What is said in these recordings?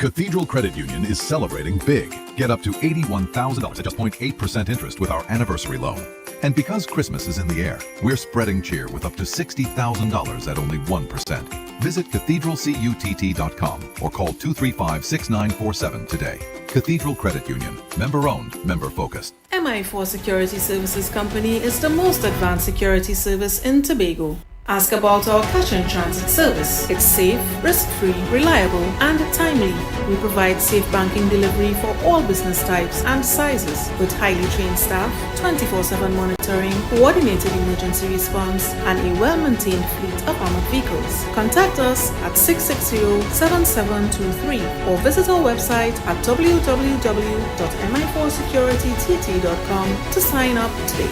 Cathedral Credit Union is celebrating big. Get up to $81,000 at just 0.8% interest with our anniversary loan. And because Christmas is in the air, we're spreading cheer with up to $60,000 at only 1%. Visit cathedralcutt.com or call 235-6947 today. Cathedral Credit Union. Member-owned, member-focused. MI4 Security Services Company is the most advanced security service in Tobago. Ask about our cash in transit service. It's safe, risk-free, reliable, and timely. We provide safe banking delivery for all business types and sizes with highly trained staff, 24/7 monitoring, coordinated emergency response, and a well-maintained fleet of armored vehicles. Contact us at 660-7723 or visit our website at www.mi4securitytt.com to sign up today.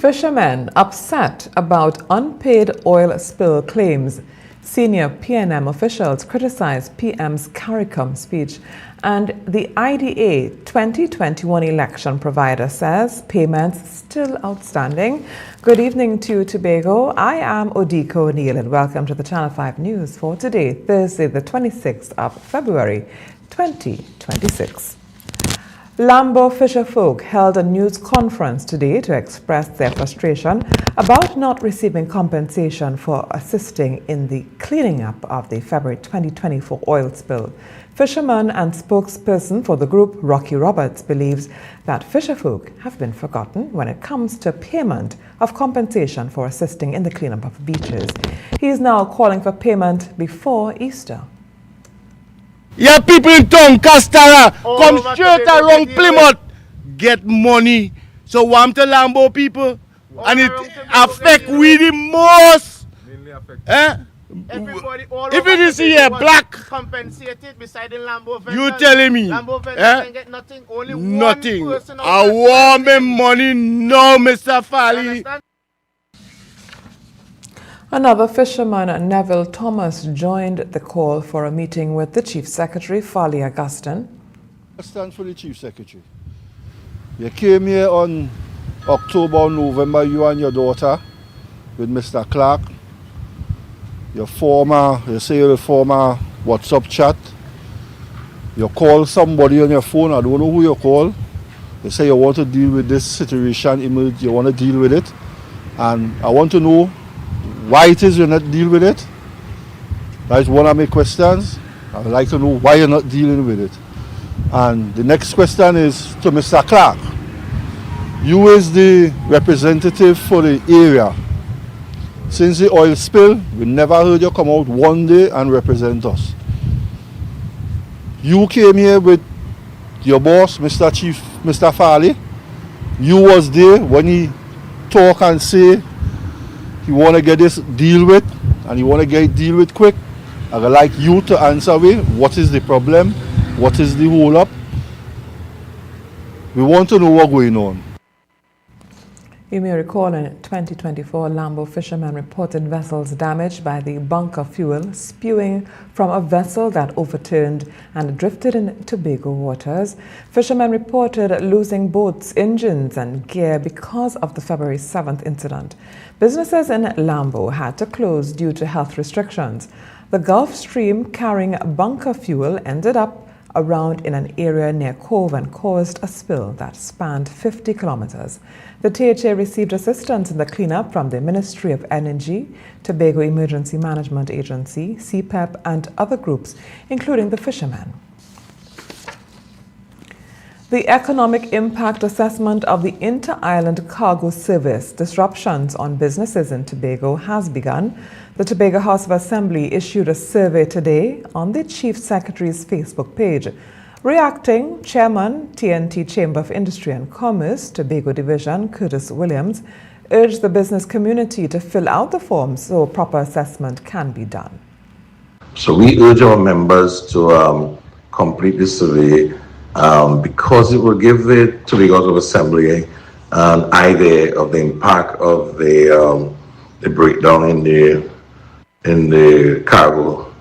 Fishermen upset about unpaid oil spill claims. Senior PNM officials criticized PM's CARICOM speech, and the IDA 2021 election provider says payments still outstanding. Good evening to Tobago. I am Odiko O'Neill and welcome to the Channel 5 News for today, Thursday the 26th of February 2026. Lambo fisherfolk held a news conference today to express their frustration about not receiving compensation for assisting in the cleaning up of the February 2024 oil spill. Fisherman and spokesperson for the group, Rocky Roberts, believes that fisherfolk have been forgotten when it comes to payment of compensation for assisting in the cleanup of beaches. He is now calling for payment before Easter. Yeah, people in town, Castara, come straight around Plymouth, get money. So want to Lambo people, and it affect we the most. Everybody, if it is here black, compensated beside the Lambo vendors. You telling me? Lambo vendors can get nothing. Only nothing. One person. I want me money now, Mr. Fally. Another fisherman, Neville Thomas, joined the call for a meeting with the Chief Secretary, Fally Augustine. I stand for the Chief Secretary. You came here on October or November, you and your daughter, with Mr. Clark. You say you're a former WhatsApp chat. You call somebody on your phone, I don't know who you call. You say you want to deal with this situation, you want to deal with it. And I want to know why it is you're not dealing with it. That's one of my questions. I would like to know why you're not dealing with it. And the next question is to Mr. Clark. You is the representative for the area. Since the oil spill, we never heard you come out one day and represent us. You came here with your boss, Mr. Fally. You was there when he talk and say you want to get this deal with, and you want to get it deal with quick. I would like you to answer me. What is the problem? What is the hold up? We want to know what's going on. You may recall in 2024, Lambo fishermen reported vessels damaged by the bunker fuel spewing from a vessel that overturned and drifted in Tobago waters. Fishermen reported losing boats, engines and gear because of the February 7th incident. Businesses in Lambo had to close due to health restrictions. The Gulf Stream carrying bunker fuel ended up around in an area near Cove and caused a spill that spanned 50 kilometers. The THA received assistance in the cleanup from the Ministry of Energy, Tobago Emergency Management Agency, CPEP, and other groups, including the fishermen. The economic impact assessment of the inter-island cargo service disruptions on businesses in Tobago has begun. The Tobago House of Assembly issued a survey today on the Chief Secretary's Facebook page. Reacting, Chairman, TNT Chamber of Industry and Commerce, Tobago Division, Curtis Williams, urged the business community to fill out the forms so proper assessment can be done. So we urge our members to complete this survey because it will give the Tobago House of Assembly an idea of the impact of the breakdown in the cargo,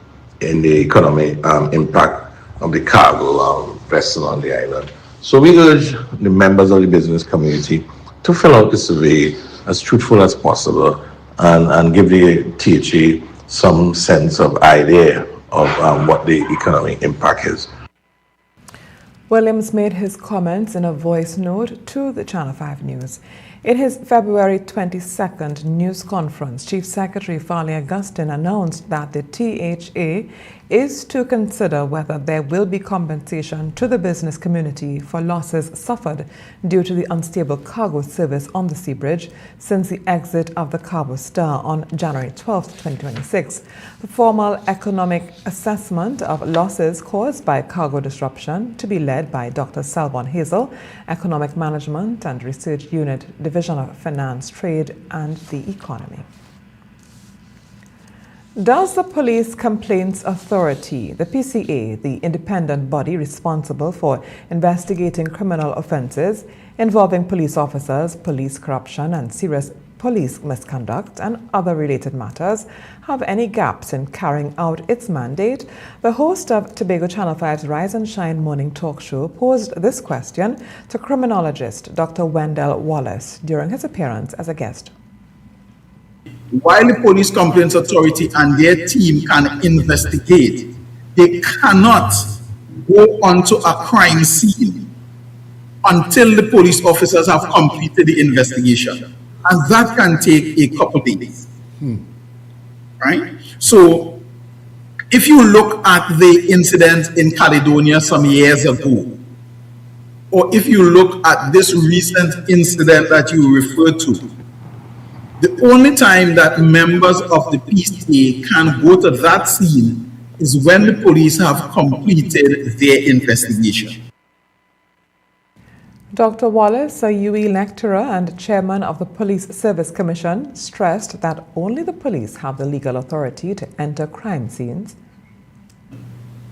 in the economic impact of the cargo vessel on the island. So we urge the members of the business community to fill out the survey as truthful as possible and give the THA some sense of idea of what the economic impact is. Williams made his comments in a voice note to the Channel 5 News. In his February 22nd news conference, Chief Secretary Farley Augustine announced that the THA is to consider whether there will be compensation to the business community for losses suffered due to the unstable cargo service on the Sea Bridge since the exit of the Cabo Star on January 12, 2026. The formal economic assessment of losses caused by cargo disruption to be led by Dr. Salvon Hazel, Economic Management and Research Unit, Division of Finance, Trade and the Economy. Does the Police Complaints Authority, the PCA, the independent body responsible for investigating criminal offences involving police officers, police corruption and serious police misconduct and other related matters, have any gaps in carrying out its mandate? The host of Tobago Channel 5's Rise and Shine morning talk show posed this question to criminologist Dr. Wendell Wallace during his appearance as a guest. While the Police Complaints Authority and their team can investigate, they cannot go onto a crime scene until the police officers have completed the investigation. And that can take a couple days. Right? So, if you look at the incident in Caledonia some years ago, or if you look at this recent incident that you referred to, the only time that members of the PCA can go to that scene is when the police have completed their investigation. Dr. Wallace, a UE lecturer and chairman of the Police Service Commission, stressed that only the police have the legal authority to enter crime scenes.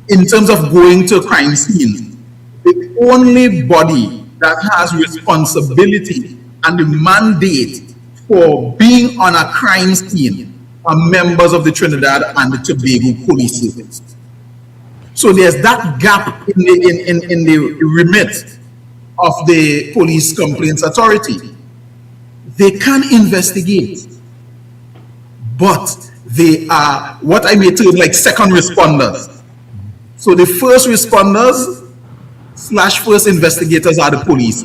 In terms of going to crime scenes, the only body that has responsibility and the mandate for being on a crime scene are members of the Trinidad and the Tobago Police Service. So there's that gap in the remit of the Police Complaints Authority. They can investigate, but they are what I may term like second responders. So the first responders / first investigators are the police.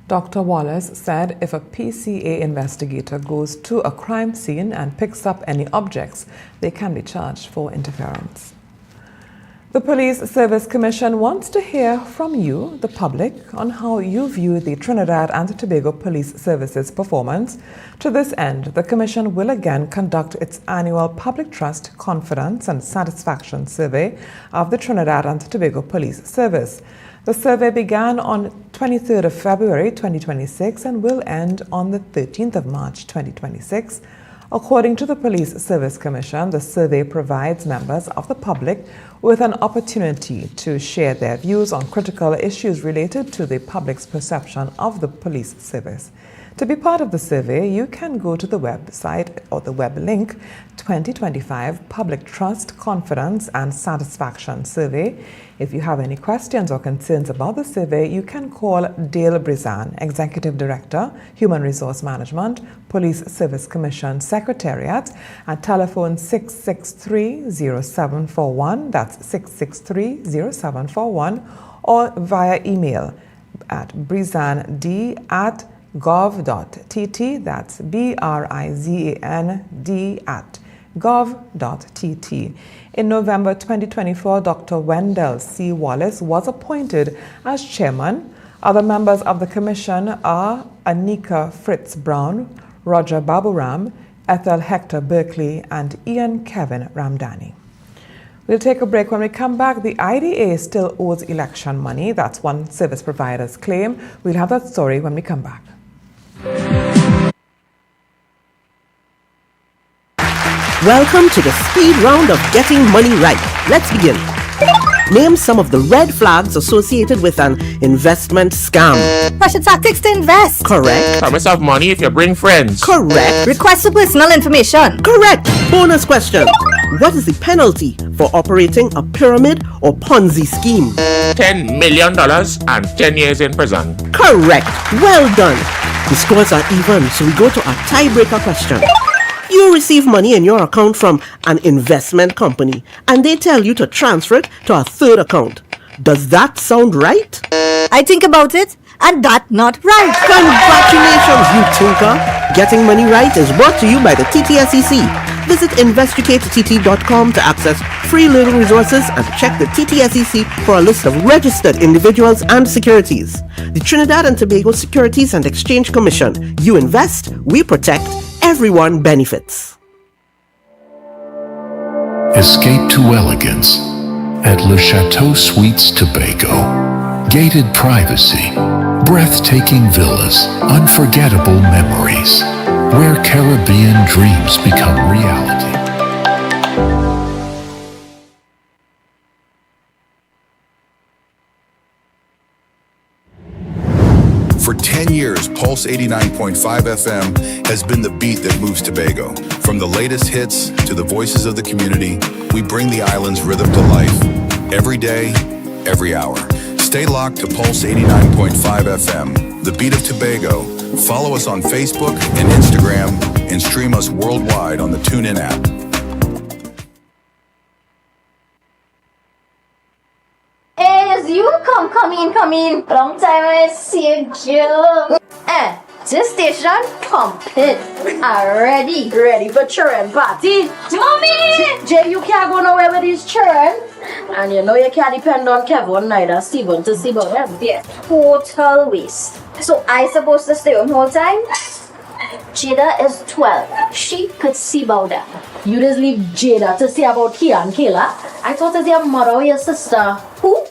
Dr. Wallace said if a PCA investigator goes to a crime scene and picks up any objects, they can be charged for interference. The Police Service Commission wants to hear from you, the public, on how you view the Trinidad and Tobago Police Service's performance. To this end, the Commission will again conduct its annual Public Trust, Confidence and Satisfaction Survey of the Trinidad and Tobago Police Service. The survey began on 23rd of February 2026 and will end on the 13th of March 2026. According to the Police Service Commission, the survey provides members of the public with an opportunity to share their views on critical issues related to the public's perception of the police service. To be part of the survey, you can go to the website or the web link 2025 Public Trust, Confidence and Satisfaction Survey. If you have any questions or concerns about the survey, you can call Dale Brizan, Executive Director, Human Resource Management, Police Service Commission Secretariat at telephone 663-0741, that's 663-0741, or via email at brizand@gov.tt, that's brizand@gov.tt. In November 2024, Dr. Wendell C. Wallace was appointed as chairman. Other members of the commission are Anika Fritz Brown, Roger Baburam, Ethel Hector Berkeley, and Ian Kevin Ramdani. We'll take a break. When we come back, the IDA still owes election money. That's one service provider's claim. We'll have that story when we come back. Welcome to the speed round of getting money right. Let's begin. Name some of the red flags associated with an investment scam. Pressure tactics to invest. Correct. Promise of money if you bring friends. Correct. Request for personal information. Correct. Bonus question. What is the penalty for operating a pyramid or Ponzi scheme? $10 million and 10 years in prison. Correct. Well done. The scores are even, so we go to our tiebreaker question. You receive money in your account from an investment company and they tell you to transfer it to a third account. Does that sound right? I think about it, and that not right. Congratulations, you tinker. Getting money right is brought to you by the TTSEC. Visit investigateTT.com to access free learning resources and check the TTSEC for a list of registered individuals and securities. The Trinidad and Tobago Securities and Exchange Commission. You invest, we protect, everyone benefits. Escape to elegance at Le Chateau Suites Tobago. Gated privacy, breathtaking villas, unforgettable memories, where Caribbean dreams become reality. For 10 years, Pulse 89.5 FM has been the beat that moves Tobago. From the latest hits to the voices of the community, we bring the island's rhythm to life. Every day, every hour. Stay locked to Pulse 89.5 FM, the beat of Tobago. Follow us on Facebook and Instagram and stream us worldwide on the TuneIn app. You come in. Long time I see you. This station complete. Ready for children party. Mommy! Jay, you can't go nowhere with these children. And you know you can't depend on Kevin neither Steven to see about them. Yeah, total waste. So I supposed to stay home whole time? Jada is 12. She could see about that. You just leave Jada to see about Kia and Kayla? I thought it was your mother or your sister. Who?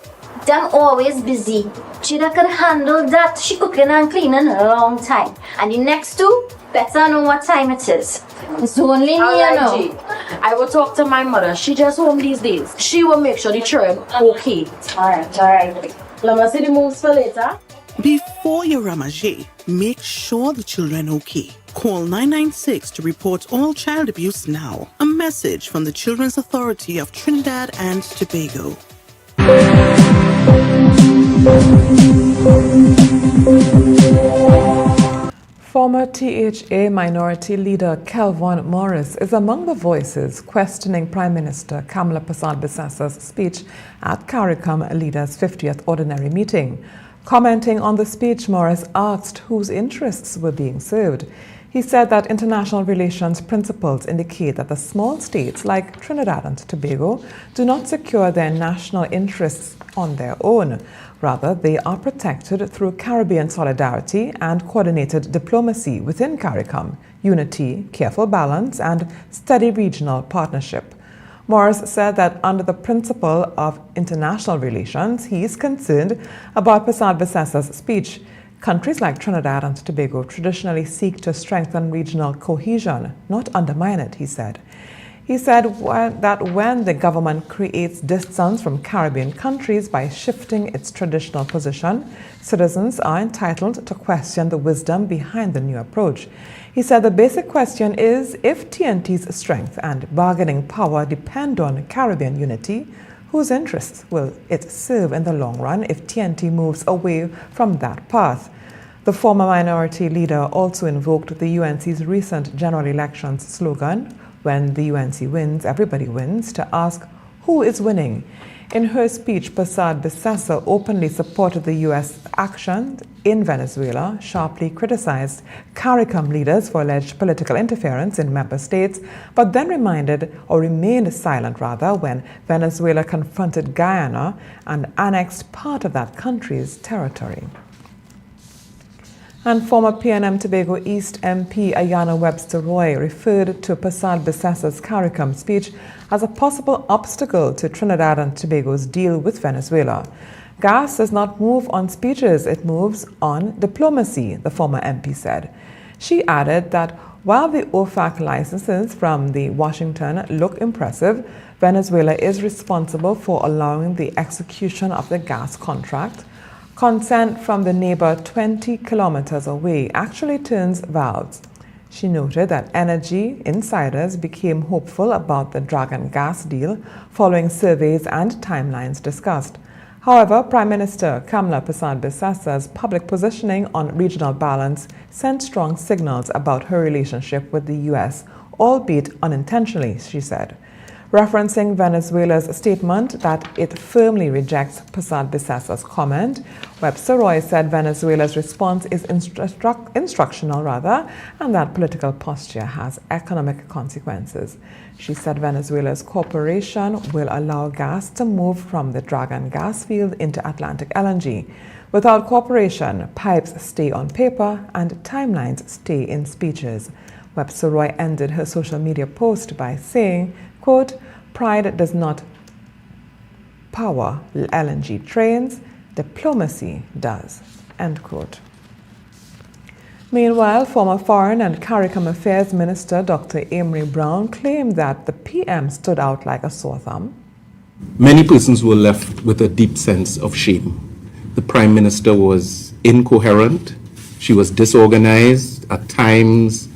Them always busy. Jada could handle that. She cooking and cleaning a long time. And the next two, better know what time it is. It's only me, you know. I will talk to my mother. She just home these days. She will make sure the children okay. Alright. Let me see the moves for later. Before you ramage, make sure the children okay. Call 996 to report all child abuse now. A message from the Children's Authority of Trinidad and Tobago. Former THA Minority Leader Kelvon Morris is among the voices questioning Prime Minister Kamala Persad-Bissessa's speech at CARICOM Leaders' 50th Ordinary Meeting. Commenting on the speech, Morris asked whose interests were being served. He said that international relations principles indicate that the small states like Trinidad and Tobago do not secure their national interests on their own. Rather, they are protected through Caribbean solidarity and coordinated diplomacy within CARICOM, unity, careful balance, and steady regional partnership. Morris said that under the principle of international relations, he is concerned about Persad-Bissessa's speech. Countries like Trinidad and Tobago traditionally seek to strengthen regional cohesion, not undermine it, he said. He said that when the government creates distance from Caribbean countries by shifting its traditional position, citizens are entitled to question the wisdom behind the new approach. He said the basic question is, if TNT's strength and bargaining power depend on Caribbean unity, whose interests will it serve in the long run if TNT moves away from that path? The former minority leader also invoked the UNC's recent general elections slogan, "When the UNC wins, everybody wins," to ask who is winning. In her speech, Persad-Bissessa openly supported the U.S. action in Venezuela, sharply criticized CARICOM leaders for alleged political interference in member states, but then remained silent when Venezuela confronted Guyana and annexed part of that country's territory. And former PNM Tobago East MP Ayanna Webster Roy referred to Persad-Bissessa's CARICOM speech as a possible obstacle to Trinidad and Tobago's deal with Venezuela. Gas does not move on speeches, it moves on diplomacy, the former MP said. She added that while the OFAC licenses from the Washington look impressive, Venezuela is responsible for allowing the execution of the gas contract. Consent from the neighbor 20 kilometers away actually turns valves. She noted that energy insiders became hopeful about the Dragon gas deal following surveys and timelines discussed. However, Prime Minister Kamla Persad-Bissessa's public positioning on regional balance sent strong signals about her relationship with the U.S., albeit unintentionally, she said. Referencing Venezuela's statement that it firmly rejects Persad-Bissessa's comment, Webster Roy said Venezuela's response is instructional, and that political posture has economic consequences. She said Venezuela's corporation will allow gas to move from the Dragon gas field into Atlantic LNG. Without cooperation, pipes stay on paper and timelines stay in speeches. Webster Roy ended her social media post by saying, quote, "Pride does not power LNG trains, diplomacy does," end quote. Meanwhile, former Foreign and CARICOM Affairs Minister Dr. Amory Brown claimed that the PM stood out like a sore thumb. Many persons were left with a deep sense of shame. The Prime Minister was incoherent, she was disorganized, at times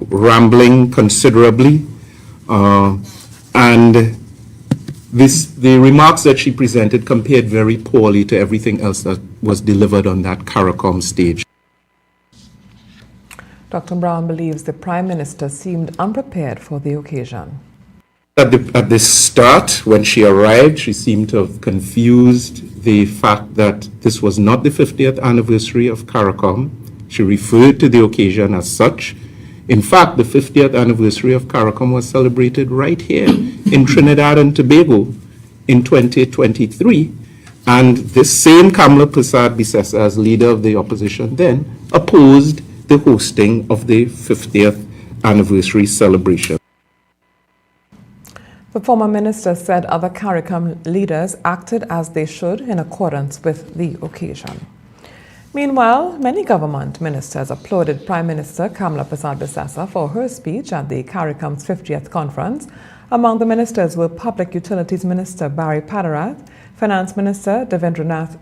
rambling considerably, and the remarks that she presented compared very poorly to everything else that was delivered on that CARICOM stage. Dr. Brown believes the Prime Minister seemed unprepared for the occasion. At the start, when she arrived, she seemed to have confused the fact that this was not the 50th anniversary of CARICOM. She referred to the occasion as such. In fact, the 50th anniversary of CARICOM was celebrated right here in Trinidad and Tobago in 2023. And this same Kamla Persad-Bissessa, as leader of the opposition then, opposed the hosting of the 50th anniversary celebration. The former minister said other CARICOM leaders acted as they should in accordance with the occasion. Meanwhile, many government ministers applauded Prime Minister Kamla Persad-Bissessa for her speech at the CARICOM's 50th conference. Among the ministers were Public Utilities Minister Barry Padarath, Finance Minister Devendranath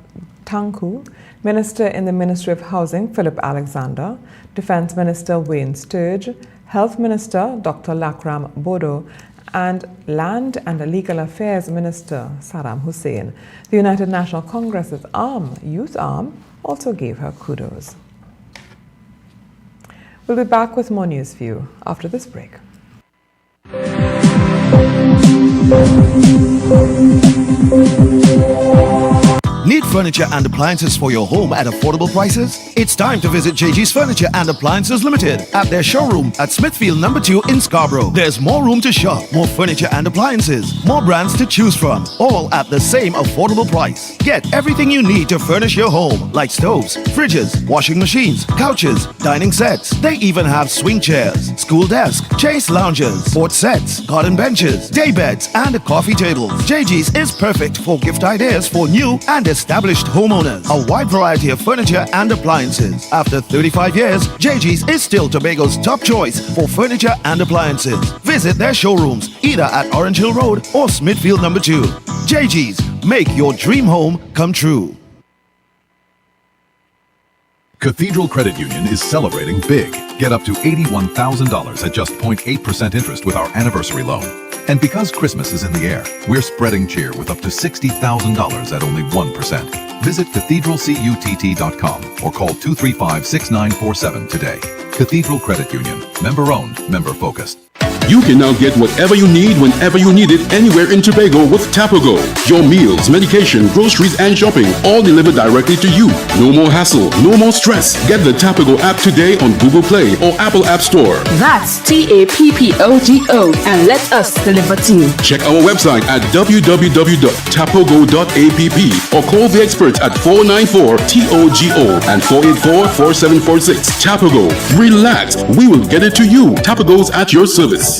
Tanku, Minister in the Ministry of Housing Philip Alexander, Defense Minister Wayne Sturge, Health Minister Dr. Lakram Bodo, and Land and Legal Affairs Minister Saddam Hussein. The United National Congress's youth arm, also gave her kudos. We'll be back with more News View after this break. Need furniture and appliances for your home at affordable prices? It's time to visit JG's Furniture and Appliances Limited at their showroom at Smithfield No. 2 in Scarborough. There's more room to shop, more furniture and appliances, more brands to choose from, all at the same affordable price. Get everything you need to furnish your home, like stoves, fridges, washing machines, couches, dining sets. They even have swing chairs, school desk, chase lounges, sports sets, garden benches, day beds, and coffee tables. JG's is perfect for gift ideas for new and established homeowners. A wide variety of furniture and appliances. After 35 years, JG's is still Tobago's top choice for furniture and appliances. Visit their showrooms either at Orange Hill Road or Smithfield No. 2. JG's, make your dream home come true. Cathedral Credit Union is celebrating big. Get up to $81,000 at just 0.8% interest with our anniversary loan. And because Christmas is in the air, we're spreading cheer with up to $60,000 at only 1%. Visit cathedralcutt.com or call 235-6947 today. Cathedral Credit Union. Member-owned, member-focused. You can now get whatever you need whenever you need it anywhere in Tobago with Tobago. Your meals, medication, groceries, and shopping all delivered directly to you. No more hassle, no more stress. Get the Tobago app today on Google Play or Apple App Store. That's TAPPOGO and let us deliver to you. Check our website at www.tapogo.app or call the experts at 494-TOGO and 484-4746. Tobago. Relax. We will get it to you. Tobago's at your service.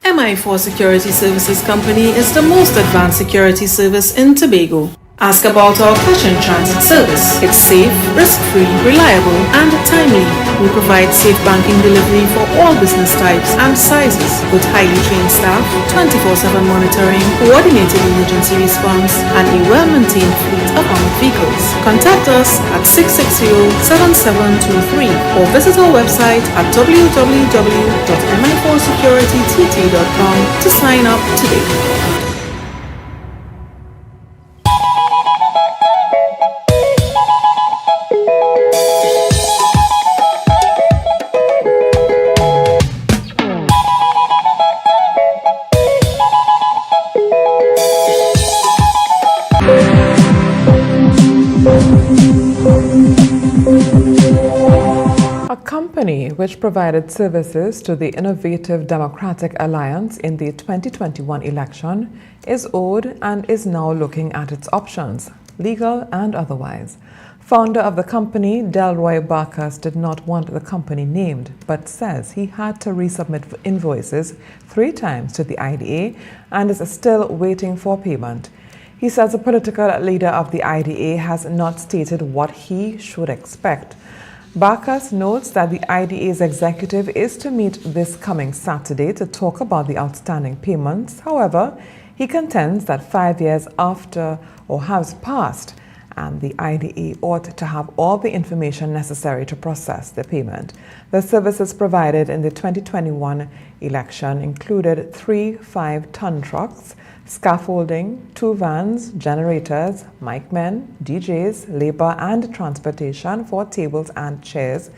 MI4 Security Services Company is the most advanced security service in Tobago. Ask about our cash and transit service. It's safe, risk-free, reliable, and timely. We provide safe banking delivery for all business types and sizes with highly trained staff, 24/7 monitoring, coordinated emergency response, and a well-maintained fleet of armored vehicles. Contact us at 660-7723 or visit our website at www.mi4securitytt.com to sign up today. Which provided services to the Innovative Democratic Alliance in the 2021 election, is owed and is now looking at its options, legal and otherwise. Founder of the company, Delroy Barkas, did not want the company named, but says he had to resubmit invoices 3 times to the IDA and is still waiting for payment. He says the political leader of the IDA has not stated what he should expect. Barkas notes that the IDA's executive is to meet this coming Saturday to talk about the outstanding payments. However, he contends that 5 years after or has passed, and the IDA ought to have all the information necessary to process the payment. The services provided in the 2021 election included 3 5-ton trucks, scaffolding, 2 vans, generators, mic men, DJs, labor and transportation for tables and chairs.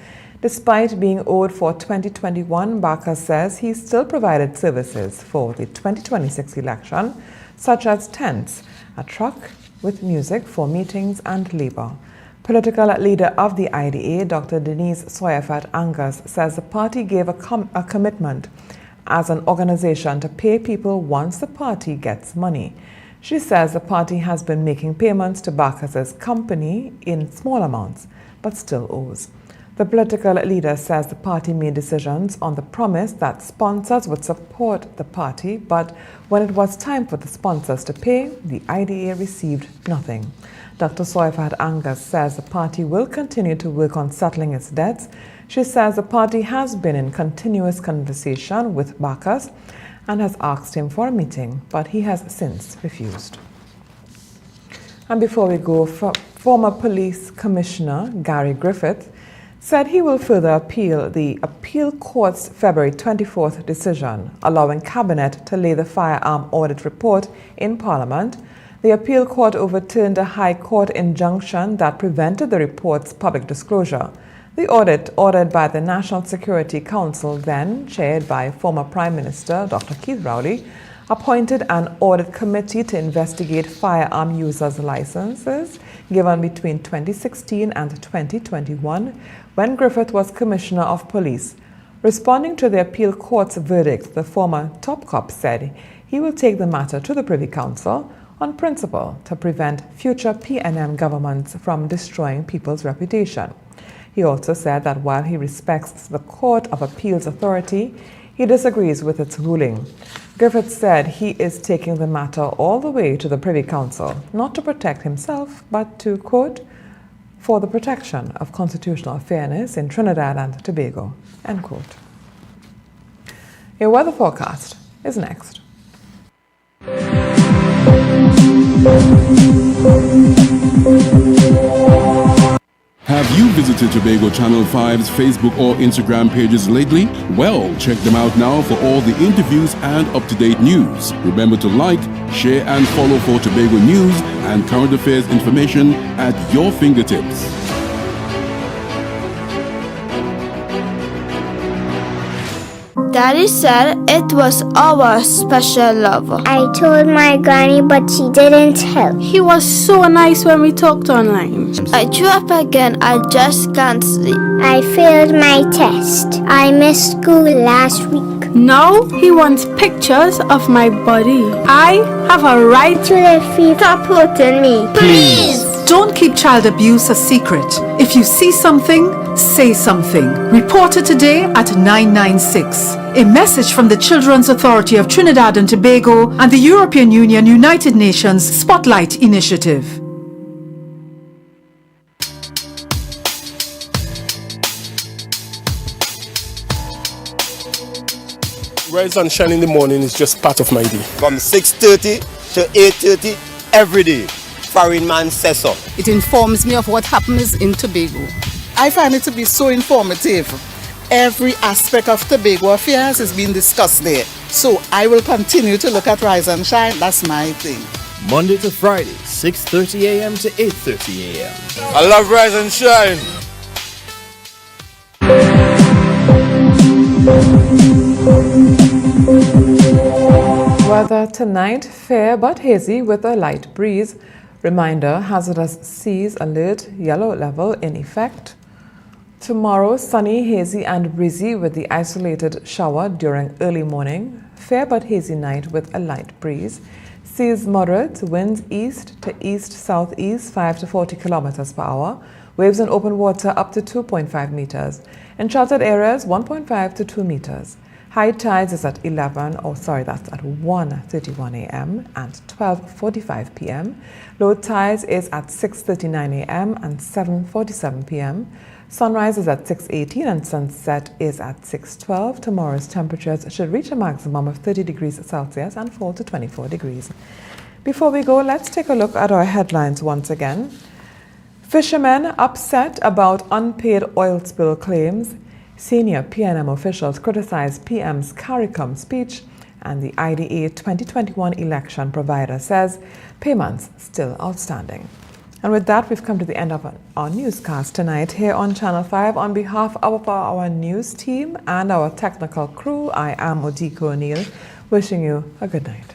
Despite being owed for 2021, Barkas says he still provided services for the 2026 election, such as tents, a truck with music for meetings and labor. Political leader of the IDA, Dr. Denise Soyafat Angus, says the party gave a commitment as an organization to pay people once the party gets money. She says the party has been making payments to Barkas's company in small amounts, but still owes. The political leader says the party made decisions on the promise that sponsors would support the party, but when it was time for the sponsors to pay, the IDA received nothing. Dr. Soyafat Angus says the party will continue to work on settling its debts. She says the party has been in continuous conversation with Barkas and has asked him for a meeting, but he has since refused. And before we go, former Police Commissioner Gary Griffith said he will further appeal the appeal court's February 24th decision allowing Cabinet to lay the firearm audit report in Parliament. The appeal court overturned a High Court injunction that prevented the report's public disclosure. The audit, ordered by the National Security Council, then chaired by former Prime Minister Dr. Keith Rowley, appointed an audit committee to investigate firearm users' licenses given between 2016 and 2021 when Griffith was Commissioner of Police. Responding to the appeal court's verdict, the former top cop said he will take the matter to the Privy Council on principle to prevent future PNM governments from destroying people's reputation. He also said that while he respects the Court of Appeals authority, he disagrees with its ruling. Griffith said he is taking the matter all the way to the Privy Council, not to protect himself, but to, quote, for the protection of constitutional fairness in Trinidad and Tobago, end quote. Your weather forecast is next. Have you visited Tobago Channel 5's Facebook or Instagram pages lately? Well, check them out now for all the interviews and up-to-date news. Remember to like, share and follow for Tobago news and current affairs information at your fingertips. Daddy said it was our special love. I told my granny, but she didn't help. He was so nice when we talked online. I threw up again. I just can't sleep. I failed my test. I missed school last week. Now he wants pictures of my body. I have a right to live free. Stop hurting me. Please! Don't keep child abuse a secret. If you see something, say something. Report it today at 996. A message from the Children's Authority of Trinidad and Tobago and the European Union United Nations Spotlight Initiative. Rise and shine in the morning is just part of my day. From 6:30 to 8:30 every day. Foreign man says so. It informs me of what happens in Tobago. I find it to be so informative. Every aspect of Tobago affairs is being discussed there. So I will continue to look at Rise and Shine. That's my thing. Monday to Friday, 6:30 a.m. to 8:30 a.m. I love Rise and Shine. Weather tonight, fair but hazy with a light breeze. Reminder, hazardous seas alert, yellow level in effect. Tomorrow, sunny, hazy and breezy with the isolated shower during early morning. Fair but hazy night with a light breeze. Seas moderate, winds east to east-southeast 5 to 40 kilometers per hour. Waves in open water up to 2.5 meters. In sheltered areas, 1.5 to 2 meters. High tides is at 1:31 a.m. and 12:45 p.m. Low tides is at 6:39 a.m. and 7:47 p.m. Sunrise is at 6:18 and sunset is at 6:12. Tomorrow's temperatures should reach a maximum of 30 degrees Celsius and fall to 24 degrees. Before we go, let's take a look at our headlines once again. Fishermen upset about unpaid oil spill claims. Senior PNM officials criticize PM's CARICOM speech, and the IDA 2021 election provider says payments still outstanding. And with that, we've come to the end of our newscast tonight here on Channel 5. On behalf of our news team and our technical crew, I am Odiko O'Neill, wishing you a good night.